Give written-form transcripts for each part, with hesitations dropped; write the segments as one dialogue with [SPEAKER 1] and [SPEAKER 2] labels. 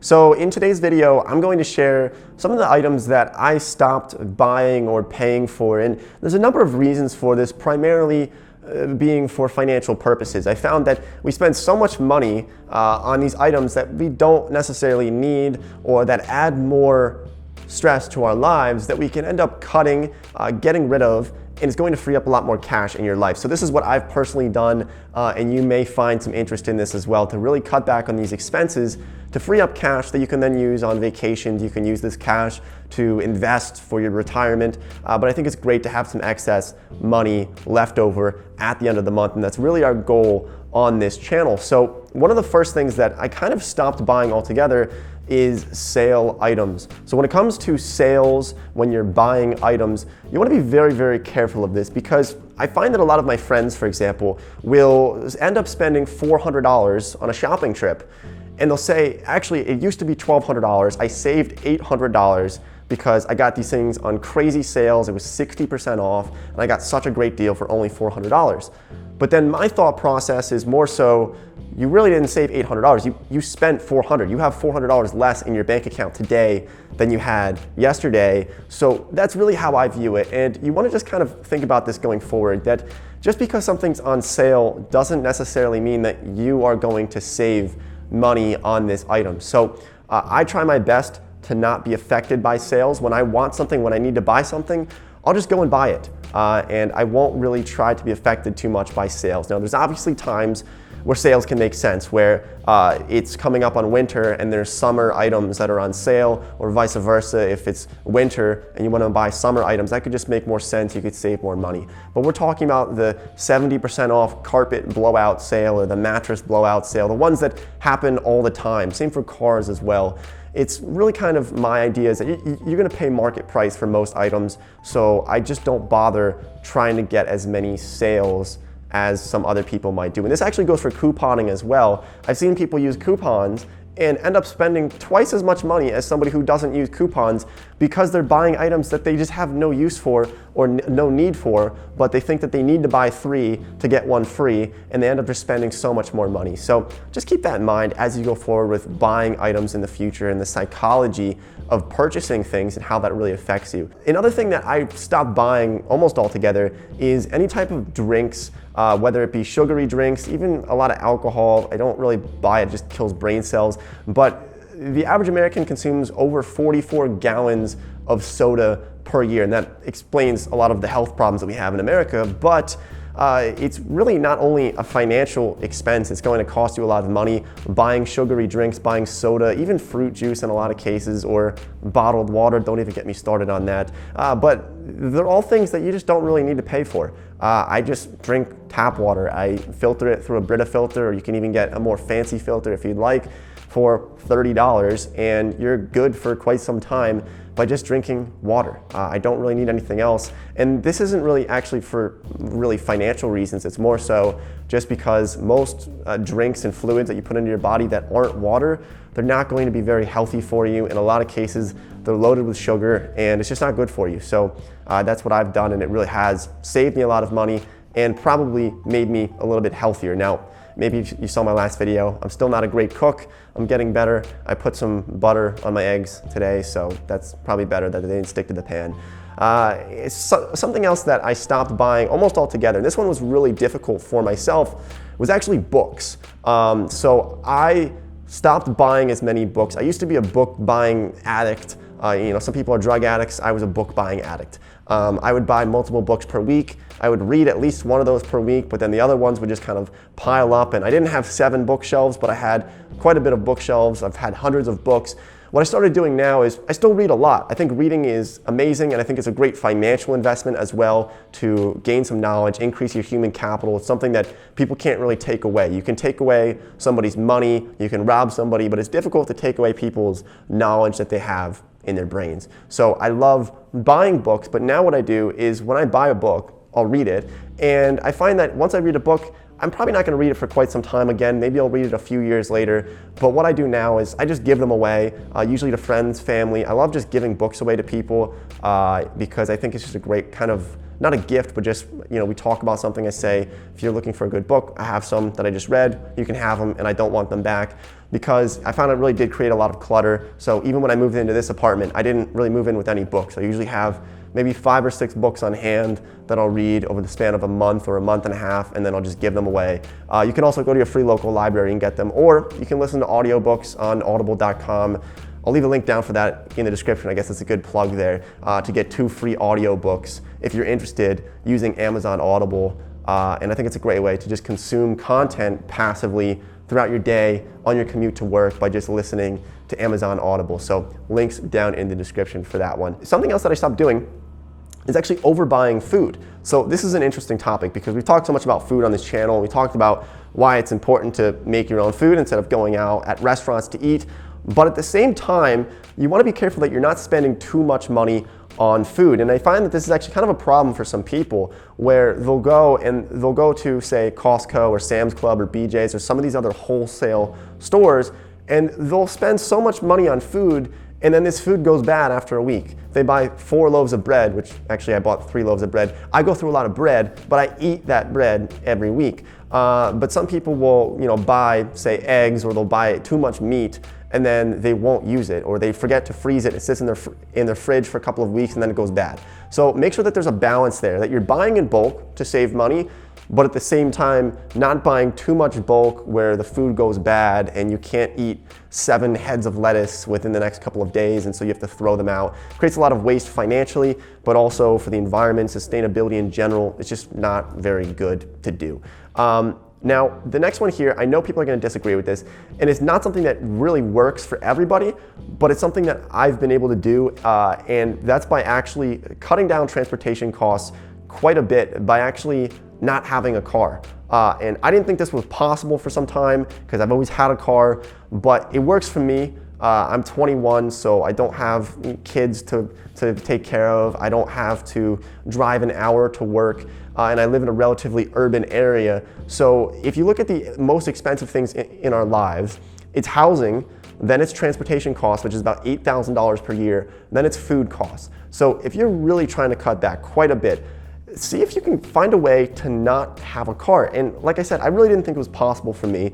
[SPEAKER 1] So in today's video, I'm going to share some of the items that I stopped buying or paying for, and there's a number of reasons for this, primarily being for financial purposes. I found that we spend so much money on these items that we don't necessarily need or that add more stress to our lives that we can end up cutting, getting rid of, and it's going to free up a lot more cash in your life. So this is what I've personally done, and you may find some interest in this as well, to really cut back on these expenses, to free up cash that you can then use on vacations. You can use this cash to invest for your retirement, but I think it's great to have some excess money left over at the end of the month, and that's really our goal on this channel. So one of the first things that I kind of stopped buying altogether is sale items. So when it comes to sales, when you're buying items, you want to be very, very careful of this, because I find that a lot of my friends, for example, will end up spending $400 on a shopping trip, and they'll say, actually, it used to be $1,200. I saved $800 because I got these things on crazy sales. It was 60% off, and I got such a great deal for only $400. But then my thought process is more so, you really didn't save $800. You spent $400. You have $400 less in your bank account today than you had yesterday. So that's really how I view it. And you want to just kind of think about this going forward, that just because something's on sale doesn't necessarily mean that you are going to save money on this item. So I try my best to not be affected by sales. When I want something, when I need to buy something, I'll just go and buy it. And I won't really try to be affected too much by sales. Now, there's obviously times where sales can make sense, where it's coming up on winter and there's summer items that are on sale, or vice versa. If it's winter and you want to buy summer items, that could just make more sense. You could save more money. But we're talking about the 70% off carpet blowout sale or the mattress blowout sale, the ones that happen all the time. Same for cars as well. It's really kind of my idea is that you're going to pay market price for most items, so I just don't bother trying to get as many sales as some other people might do. And this actually goes for couponing as well. I've seen people use coupons and end up spending twice as much money as somebody who doesn't use coupons, because they're buying items that they just have no use for or no need for, but they think that they need to buy 3 to get 1 free, and they end up just spending so much more money. So just keep that in mind as you go forward with buying items in the future, and the psychology of purchasing things and how that really affects you. Another thing that I stopped buying almost altogether is any type of drinks, whether it be sugary drinks, even a lot of alcohol. I don't really buy it, just kills brain cells. But the average American consumes over 44 gallons of soda per year, and that explains a lot of the health problems that we have in America. But it's really not only a financial expense, it's going to cost you a lot of money buying sugary drinks, buying soda, even fruit juice in a lot of cases, or bottled water. Don't even get me started on that. But they're all things that you just don't really need to pay for. I just drink tap water. I filter it through a Brita filter, or you can even get a more fancy filter if you'd like, for $30, and you're good for quite some time by just drinking water. I don't really need anything else. And this isn't really actually for really financial reasons. It's more so just because most drinks and fluids that you put into your body that aren't water, they're not going to be very healthy for you. In a lot of cases, they're loaded with sugar, and it's just not good for you. So that's what I've done, and it really has saved me a lot of money and probably made me a little bit healthier. Now, maybe you saw my last video, I'm still not a great cook. I'm getting better. I put some butter on my eggs today, so that's probably better that they didn't stick to the pan. Something else that I stopped buying almost altogether, and this one was really difficult for myself, was actually books. So I stopped buying as many books. I used to be a book buying addict. Some people are drug addicts. I was a book buying addict. I would buy multiple books per week. I would read at least one of those per week, but then the other ones would just kind of pile up. And I didn't have 7 bookshelves, but I had quite a bit of bookshelves. I've had hundreds of books. What I started doing now is I still read a lot. I think reading is amazing, and I think it's a great financial investment as well, to gain some knowledge, increase your human capital. It's something that people can't really take away. You can take away somebody's money, you can rob somebody, but it's difficult to take away people's knowledge that they have in their brains. So I love buying books, but now what I do is when I buy a book, I'll read it, and I find that once I read a book, I'm probably not going to read it for quite some time again. Maybe I'll read it a few years later. But what I do now is I just give them away, usually to friends, family. I love just giving books away to people because I think it's just a great kind of not a gift, but just, we talk about something. I say, if you're looking for a good book, I have some that I just read, you can have them, and I don't want them back, because I found it really did create a lot of clutter. So even when I moved into this apartment, I didn't really move in with any books. I usually have maybe 5 or 6 books on hand that I'll read over the span of a month or a month and a half, and then I'll just give them away. You can also go to your free local library and get them, or you can listen to audiobooks on audible.com. I'll leave a link down for that in the description. I guess it's a good plug there to get 2 free audiobooks if you're interested using Amazon Audible. And I think it's a great way to just consume content passively throughout your day on your commute to work by just listening to Amazon Audible. So links down in the description for that one. Something else that I stopped doing is actually overbuying food. So this is an interesting topic because we've talked so much about food on this channel. We talked about why it's important to make your own food instead of going out at restaurants to eat. But at the same time, you want to be careful that you're not spending too much money on food. And I find that this is actually kind of a problem for some people, where they'll go to, say, Costco or Sam's Club or BJ's or some of these other wholesale stores, and they'll spend so much money on food, and then this food goes bad after a week. They buy 4 loaves of bread, which actually I bought 3 loaves of bread. I go through a lot of bread, but I eat that bread every week. But some people will, buy, say, eggs, or they'll buy too much meat, and then they won't use it, or they forget to freeze it. It sits in their fridge for a couple of weeks, and then it goes bad. So make sure that there's a balance there, that you're buying in bulk to save money, but at the same time, not buying too much bulk where the food goes bad and you can't eat 7 heads of lettuce within the next couple of days, and so you have to throw them out. It creates a lot of waste financially, but also for the environment, sustainability in general. It's just not very good to do. Now, the next one here, I know people are going to disagree with this, and it's not something that really works for everybody, but it's something that I've been able to do, and that's by actually cutting down transportation costs quite a bit by actually not having a car. And I didn't think this was possible for some time because I've always had a car, but it works for me. I'm 21, so I don't have kids to take care of. I don't have to drive an hour to work, and I live in a relatively urban area. So if you look at the most expensive things in our lives, it's housing, then it's transportation costs, which is about $8,000 per year, then it's food costs. So if you're really trying to cut back quite a bit, see if you can find a way to not have a car. And like I said, I really didn't think it was possible for me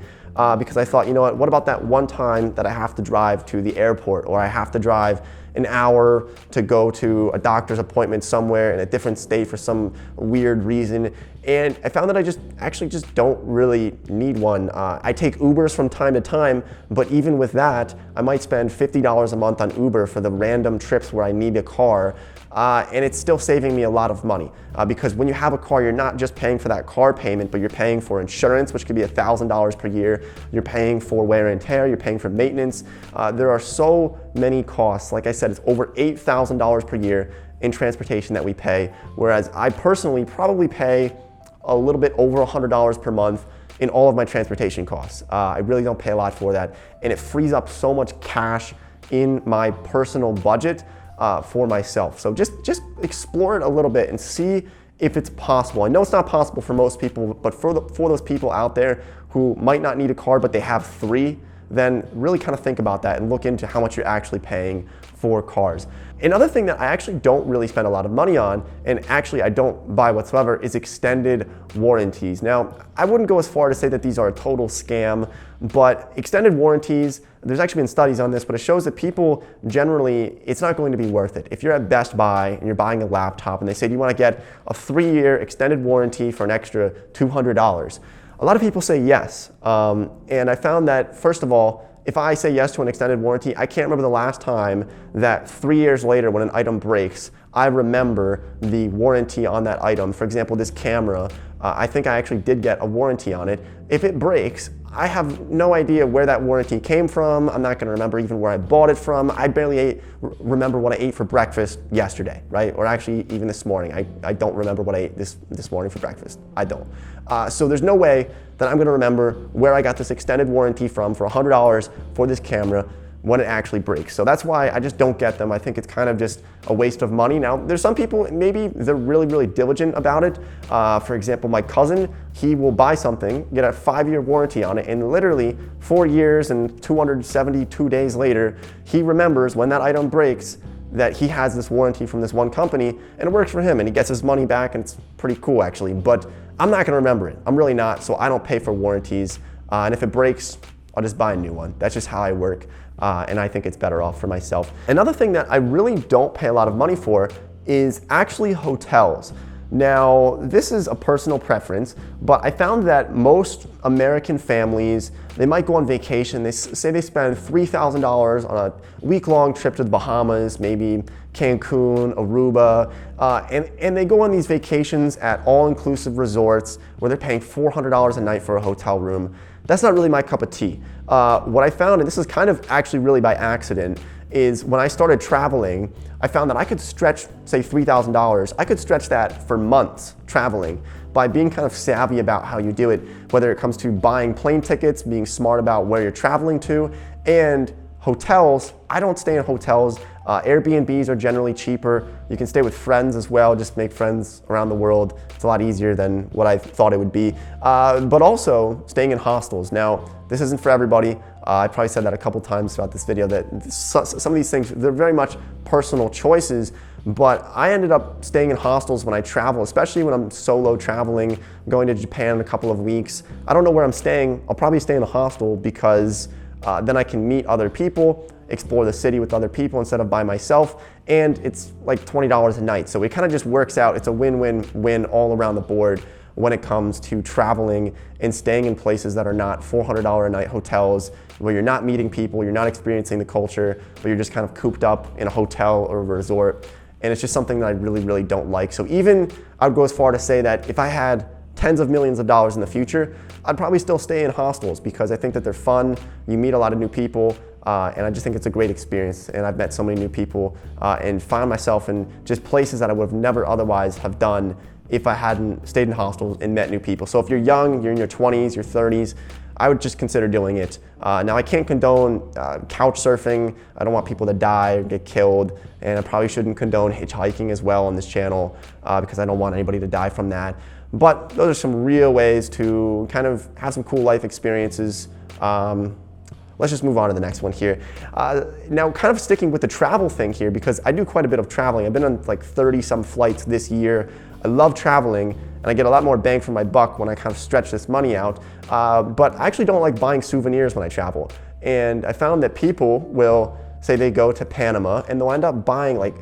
[SPEAKER 1] because I thought, what about that one time that I have to drive to the airport, or I have to drive an hour to go to a doctor's appointment somewhere in a different state for some weird reason. And I found that I just don't really need one. I take Ubers from time to time, but even with that, I might spend $50 a month on Uber for the random trips where I need a car. And it's still saving me a lot of money because when you have a car, you're not just paying for that car payment, but you're paying for insurance, which could be $1,000 per year. You're paying for wear and tear. You're paying for maintenance. There are so many costs. Like I said, it's over $8,000 per year in transportation that we pay, whereas I personally probably pay a little bit over $100 per month in all of my transportation costs. I really don't pay a lot for that, and it frees up so much cash in my personal budget for myself. So just explore it a little bit and see if it's possible. I know it's not possible for most people, but for those people out there who might not need a car but they have 3, then really kind of think about that and look into how much you're actually paying for cars. Another thing that I actually don't really spend a lot of money on, and actually I don't buy whatsoever, is extended warranties. Now, I wouldn't go as far to say that these are a total scam, but extended warranties, there's actually been studies on this, but it shows that people generally, it's not going to be worth it. If you're at Best Buy and you're buying a laptop and they say, do you want to get a 3-year extended warranty for an extra $200? A lot of people say yes, and I found that, first of all, if I say yes to an extended warranty, I can't remember the last time that 3 years later when an item breaks, I remember the warranty on that item. For example, this camera, I think I actually did get a warranty on it. If it breaks, I have no idea where that warranty came from. I'm not gonna remember even where I bought it from. I barely remember what I ate for breakfast yesterday, right? Or actually even this morning. I don't remember what I ate this morning for breakfast. I don't. So there's no way that I'm gonna remember where I got this extended warranty from for $100 for this camera when it actually breaks. So that's why I just don't get them. I think it's kind of just a waste of money. Now, there's some people, maybe they're really, really diligent about it. For example, my cousin, he will buy something, get a 5-year warranty on it, and literally 4 years and 272 days later, he remembers when that item breaks that he has this warranty from this one company and it works for him and he gets his money back and it's pretty cool actually, but I'm not gonna remember it. I'm really not, so I don't pay for warranties. And if it breaks, I'll just buy a new one. That's just how I work. And I think it's better off for myself. Another thing that I really don't pay a lot of money for is actually hotels. Now, this is a personal preference, but I found that most American families, they might go on vacation, they say they spend $3,000 on a week-long trip to the Bahamas, maybe Cancun, Aruba, and they go on these vacations at all-inclusive resorts where they're paying $400 a night for a hotel room. That's not really my cup of tea. What I found, and this is kind of actually really by accident, is when I started traveling, I found that I could stretch, say $3,000, I could stretch that for months traveling by being kind of savvy about how you do it, whether it comes to buying plane tickets, being smart about where you're traveling to, and hotels. I don't stay in hotels. Airbnbs are generally cheaper. You can stay with friends as well, just make friends around the world. It's a lot easier than what I thought it would be. But also staying in hostels. Now, this isn't for everybody. I probably said that a couple times throughout this video that some of these things, they're very much personal choices, but I ended up staying in hostels when I travel, especially when I'm solo traveling, going to Japan in a couple of weeks. I don't know where I'm staying. I'll probably stay in a hostel because then I can meet other people, explore the city with other people instead of by myself, and it's like $20 a night. So it kind of just works out. It's a win-win-win all around the board when it comes to traveling and staying in places that are not $400 a night hotels, where you're not meeting people, you're not experiencing the culture, but you're just kind of cooped up in a hotel or a resort. And it's just something that I really, really don't like. So even I would go as far to say that if I had tens of millions of dollars in the future, I'd probably still stay in hostels because I think that they're fun, you meet a lot of new people, and I just think it's a great experience. And I've met so many new people and found myself in just places that I would have never otherwise have done if I hadn't stayed in hostels and met new people. So if you're young, you're in your 20s, your 30s, I would just consider doing it. Now I can't condone couch surfing. I don't want people to die or get killed, and I probably shouldn't condone hitchhiking as well on this channel because I don't want anybody to die from that. But those are some real ways to kind of have some cool life experiences. Let's just move on to the next one here. Now, kind of sticking with the travel thing here, because I do quite a bit of traveling. I've been on like 30-some flights this year. I love traveling, and I get a lot more bang for my buck when I kind of stretch this money out. But I actually don't like buying souvenirs when I travel. And I found that people will say they go to Panama, and they'll end up buying like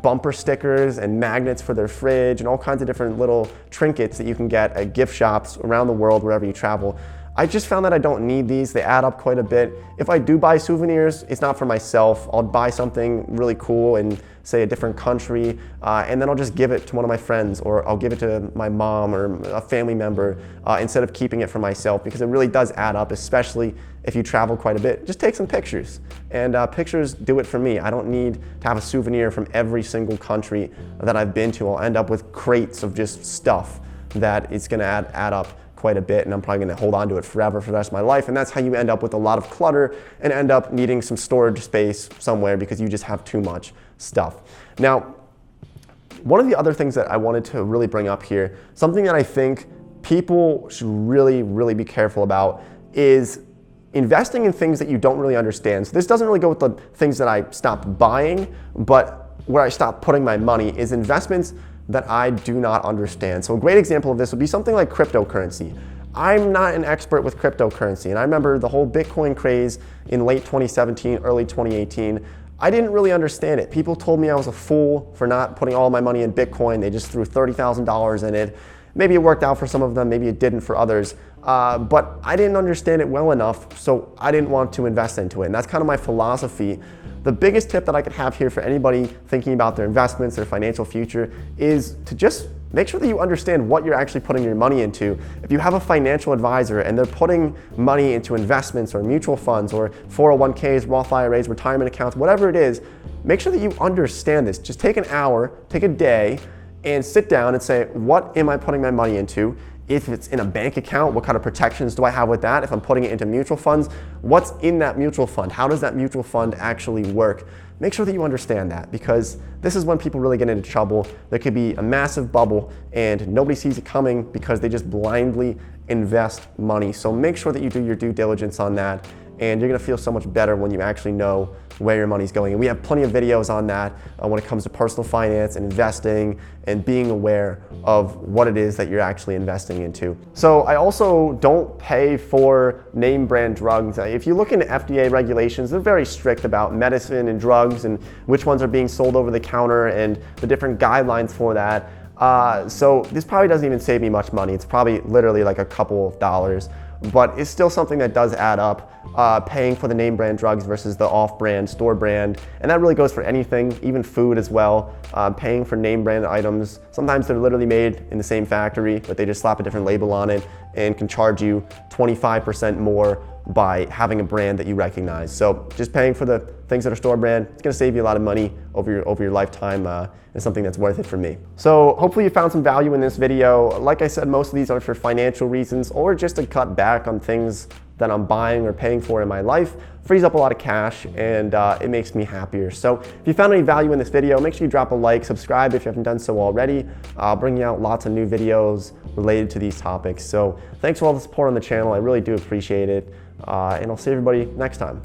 [SPEAKER 1] bumper stickers and magnets for their fridge and all kinds of different little trinkets that you can get at gift shops around the world wherever you travel. I just found that I don't need these. They add up quite a bit. If I do buy souvenirs, it's not for myself. I'll buy something really cool in, say, a different country, and then I'll just give it to one of my friends, or I'll give it to my mom or a family member instead of keeping it for myself, because it really does add up, especially if you travel quite a bit. Just take some pictures, and pictures do it for me. I don't need to have a souvenir from every single country that I've been to. I'll end up with crates of just stuff that it's gonna add up quite a bit, and I'm probably gonna hold on to it forever for the rest of my life. And that's how you end up with a lot of clutter and end up needing some storage space somewhere because you just have too much stuff. Now, one of the other things that I wanted to really bring up here, something that I think people should really, really be careful about, is investing in things that you don't really understand. So this doesn't really go with the things that I stopped buying, but where I stopped putting my money is investments that I do not understand. So a great example of this would be something like cryptocurrency. I'm not an expert with cryptocurrency, and I remember the whole Bitcoin craze in late 2017, early 2018. I didn't really understand it. People told me I was a fool for not putting all my money in Bitcoin. They just threw $30,000 in it. Maybe it worked out for some of them, maybe it didn't for others. But I didn't understand it well enough, so I didn't want to invest into it. And that's kind of my philosophy. The biggest tip that I could have here for anybody thinking about their investments, their financial future, is to just make sure that you understand what you're actually putting your money into. If you have a financial advisor and they're putting money into investments or mutual funds or 401ks, Roth IRAs, retirement accounts, whatever it is, make sure that you understand this. Just take an hour, take a day, and sit down and say, what am I putting my money into? If it's in a bank account, what kind of protections do I have with that? If I'm putting it into mutual funds, what's in that mutual fund? How does that mutual fund actually work? Make sure that you understand that, because this is when people really get into trouble. There could be a massive bubble and nobody sees it coming because they just blindly invest money. So make sure that you do your due diligence on that and you're gonna feel so much better when you actually know where your money's going. And we have plenty of videos on that when it comes to personal finance and investing and being aware of what it is that you're actually investing into. So I also don't pay for name brand drugs. If you look into FDA regulations, they're very strict about medicine and drugs and which ones are being sold over the counter and the different guidelines for that. So this probably doesn't even save me much money. It's probably literally like a couple of dollars, but it's still something that does add up, paying for the name brand drugs versus the off-brand, store brand. And that really goes for anything, even food as well. Paying for name brand items. Sometimes they're literally made in the same factory, but they just slap a different label on it and can charge you 25% more by having a brand that you recognize. So just paying for the things that are store brand, it's gonna save you a lot of money over your lifetime. It's something that's worth it for me. So hopefully you found some value in this video. Like I said, most of these are for financial reasons or just to cut back on things that I'm buying or paying for in my life. Frees up a lot of cash, and it makes me happier. So if you found any value in this video, make sure you drop a like, subscribe if you haven't done so already. I'll bring you out lots of new videos related to these topics. So thanks for all the support on the channel. I really do appreciate it. And I'll see everybody next time.